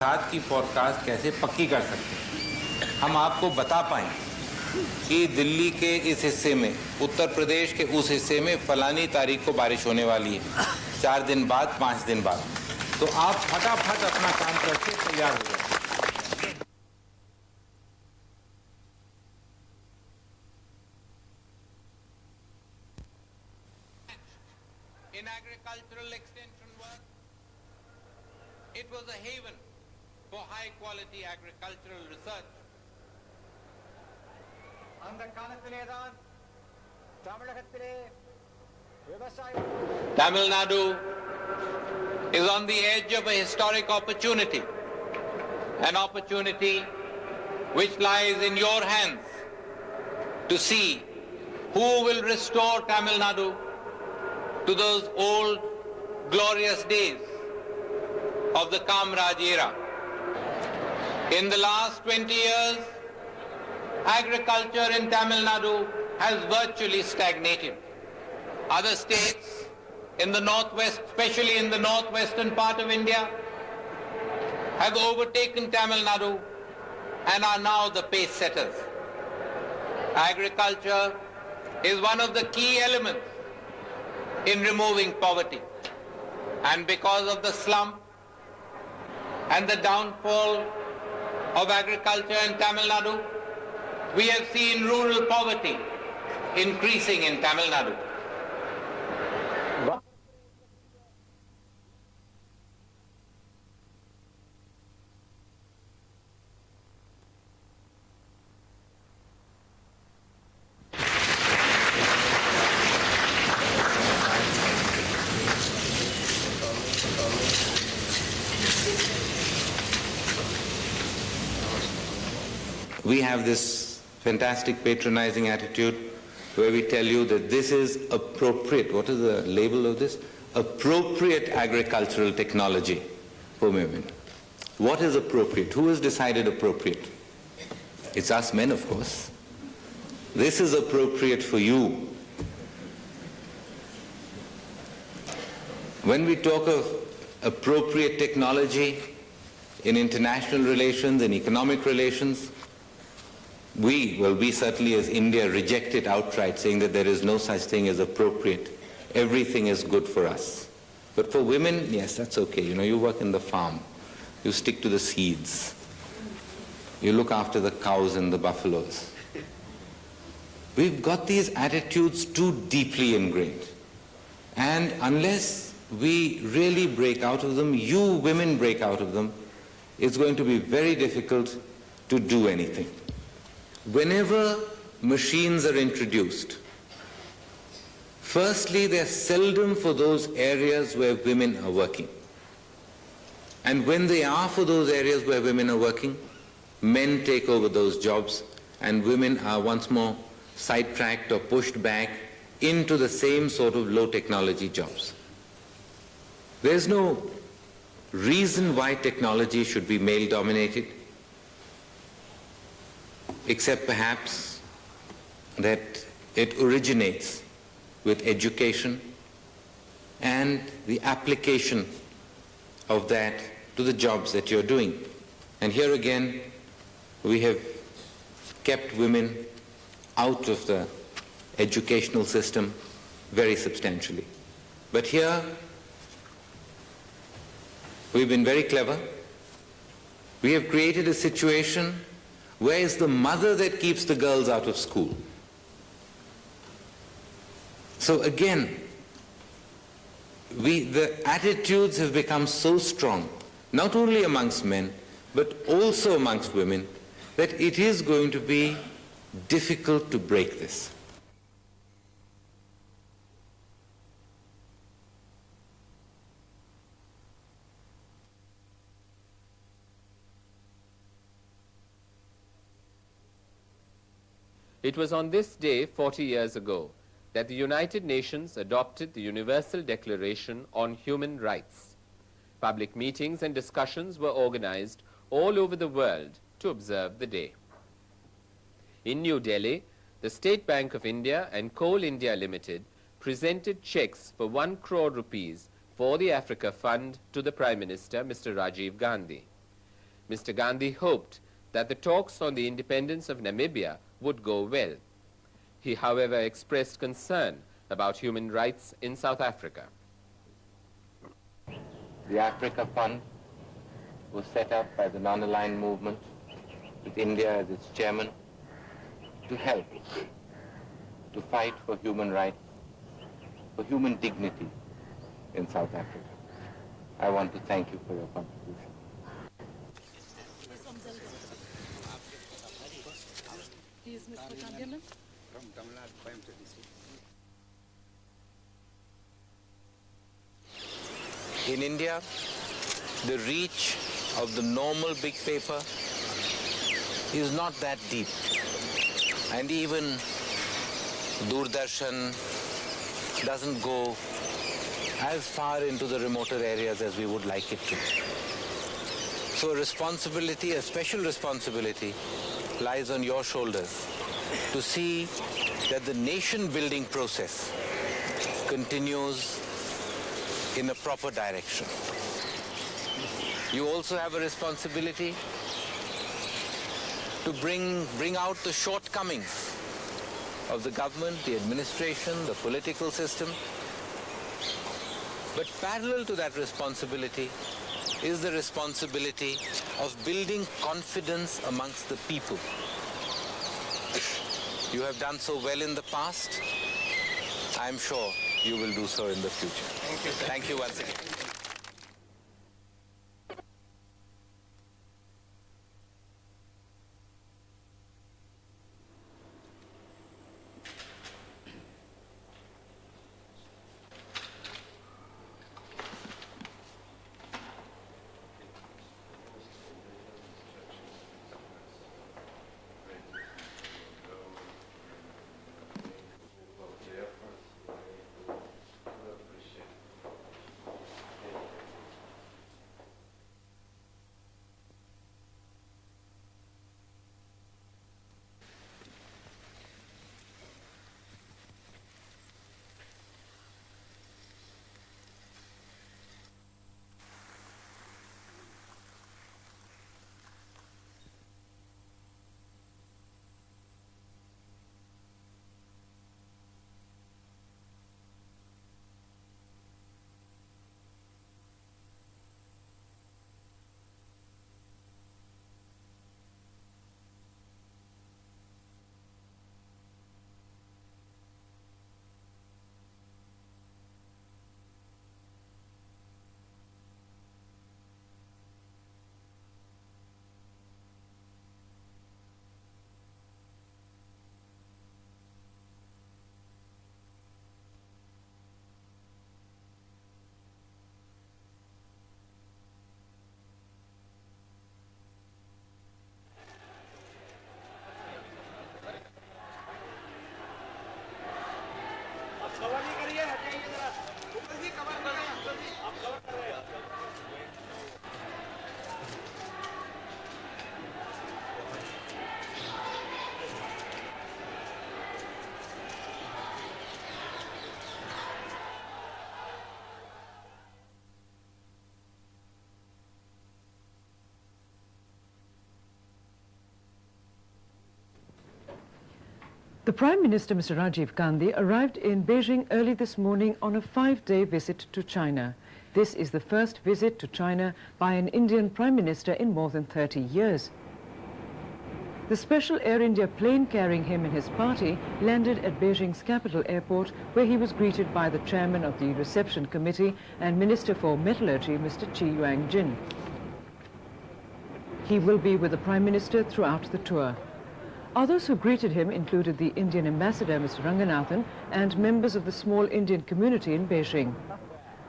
रात की फोरकास्ट कैसे पक्की कर सकते हैं। हम आपको बता पाएं कि दिल्ली के इस हिस्से में, उत्तर प्रदेश के उस हिस्से में फलानी तारीख को बारिश होने वाली है, 4 दिन बाद, 5 दिन बाद, तो आप फटाफट अपना काम करके तैयार हो जाए। In agricultural extension work, it was a haven for high-quality agricultural research. Tamil Nadu is on the edge of a historic opportunity, an opportunity which lies in your hands to see who will restore Tamil Nadu to those old glorious days of the Kamraj era. In the last 20 years, agriculture in Tamil Nadu has virtually stagnated. Other states in the northwest, especially in the northwestern part of India, have overtaken Tamil Nadu and are now the pace setters. Agriculture is one of the key elements in removing poverty. And because of the slump and the downfall of agriculture in Tamil Nadu, we have seen rural poverty increasing in Tamil Nadu. We have this fantastic patronizing attitude where we tell you that this is appropriate. What is the label of this? Appropriate agricultural technology for women. What is appropriate? Who has decided appropriate? It's us men, of course. This is appropriate for you. When we talk of appropriate technology in international relations, in economic relations, we certainly as India reject it outright, saying that there is no such thing as appropriate. Everything is good for us. But for women, yes, that's okay. You know, you work in the farm. You stick to the seeds. You look after the cows and the buffaloes. We've got these attitudes too deeply ingrained. And unless we really break out of them, you women break out of them, it's going to be very difficult to do anything. Whenever machines are introduced, firstly, they're seldom for those areas where women are working. And when they are for those areas where women are working, men take over those jobs and women are once more sidetracked or pushed back into the same sort of low technology jobs. There's no reason why technology should be male dominated, except perhaps that it originates with education and the application of that to the jobs that you're doing. And here again, we have kept women out of the educational system very substantially. But here, we've been very clever. We have created a situation where it's the mother that keeps the girls out of school. So again, the attitudes have become so strong, not only amongst men, but also amongst women, that it is going to be difficult to break this. It was on this day 40 years ago that the United Nations adopted the Universal Declaration on Human Rights. Public meetings and discussions were organized all over the world to observe the day. In New Delhi, the State Bank of India and Coal India Limited presented checks for 1 crore rupees for the Africa Fund to the Prime Minister, Mr. Rajiv Gandhi. Mr. Gandhi hoped that the talks on the independence of Namibia would go well. He, however, expressed concern about human rights in South Africa. The Africa Fund was set up by the non-aligned movement with India as its chairman to help to fight for human rights, for human dignity in South Africa. I want to thank you for your contribution. Please, Mr. Kandiaman. In India, the reach of the normal big paper is not that deep. And even Doordarshan doesn't go as far into the remoter areas as we would like it to. So a responsibility, a special responsibility, lies on your shoulders to see that the nation-building process continues in a proper direction. You also have a responsibility to bring out the shortcomings of the government, the administration, the political system. But parallel to that responsibility is the responsibility of building confidence amongst the people. You have done so well in the past. I'm sure you will do so in the future. Thank you, sir. Thank you once again. The Prime Minister, Mr. Rajiv Gandhi, arrived in Beijing early this morning on a 5-day visit to China. This is the first visit to China by an Indian Prime Minister in more than 30 years. The special Air India plane carrying him and his party landed at Beijing's capital airport, where he was greeted by the chairman of the reception committee and Minister for Metallurgy, Mr. Chi Yuangjin. He will be with the Prime Minister throughout the tour. Others who greeted him included the Indian ambassador, Mr. Ranganathan, and members of the small Indian community in Beijing.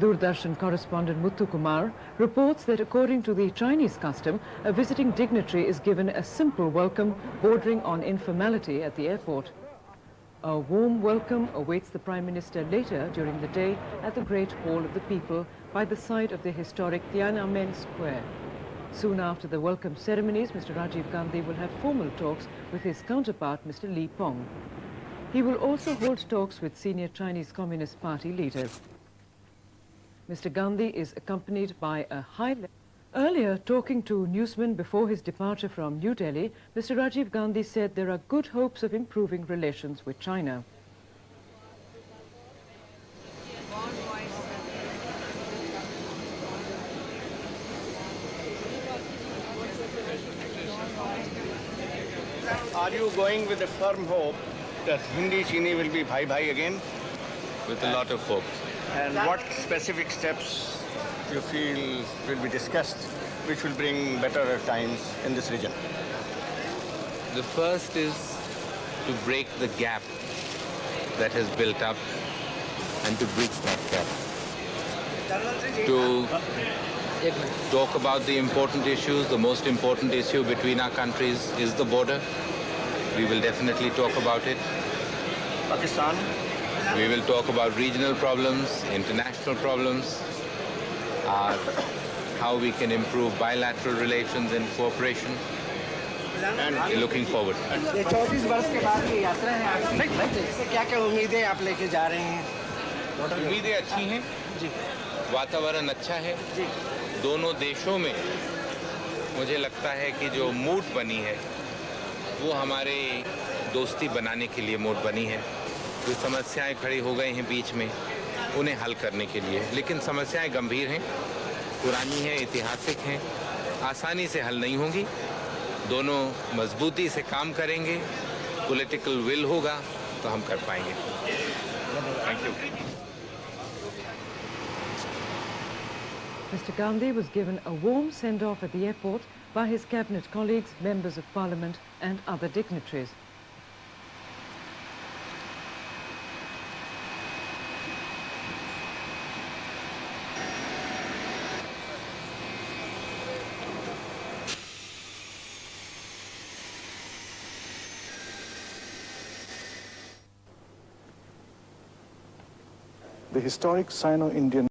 Doordarshan correspondent Muthu Kumar reports that according to the Chinese custom, a visiting dignitary is given a simple welcome bordering on informality at the airport. A warm welcome awaits the Prime Minister later during the day at the Great Hall of the People by the side of the historic Tiananmen Square. Soon after the welcome ceremonies, Mr. Rajiv Gandhi will have formal talks with his counterpart, Mr. Li Peng. He will also hold talks with senior Chinese Communist Party leaders. Mr. Gandhi is accompanied by a high-level Earlier, talking to newsmen before his departure from New Delhi, Mr. Rajiv Gandhi said there are good hopes of improving relations with China. Are you going with a firm hope that Hindi-Chini will be bhai-bhai again? With a lot of hope. And what specific steps you feel will be discussed which will bring better times in this region? The first is to break the gap that has built up and to bridge that gap. To talk about the important issues. The most important issue between our countries is the border. We will definitely talk about it. Pakistan? We will talk about regional problems, international problems, how we can improve bilateral relations and cooperation. And we're looking forward. ये 34 वर्ष के बाद ये यात्रा है आपकी, इससे क्या-क्या उम्मीदें आप लेके जा रहे हैं? उम्मीदें अच्छी हैं जी वातावरण अच्छा है जी दोनों देशों में मुझे लगता है कि जो मूड बनी है वो हमारे दोस्ती बनाने के लिए मूड बनी है जो समस्याएं खड़ी हो गई हैं बीच में उन्हें हल करने के लिए लेकिन समस्याएं गंभीर हैं पुरानी हैं ऐतिहासिक हैं आसानी से हल नहीं होंगी दोनों मजबूती से काम करेंगे पॉलिटिकल विल होगा तो हम कर पाएंगे thank you Mr. Gandhi was given a warm send-off at the airport by his cabinet colleagues, members of parliament and other dignitaries. The historic Sino-Indian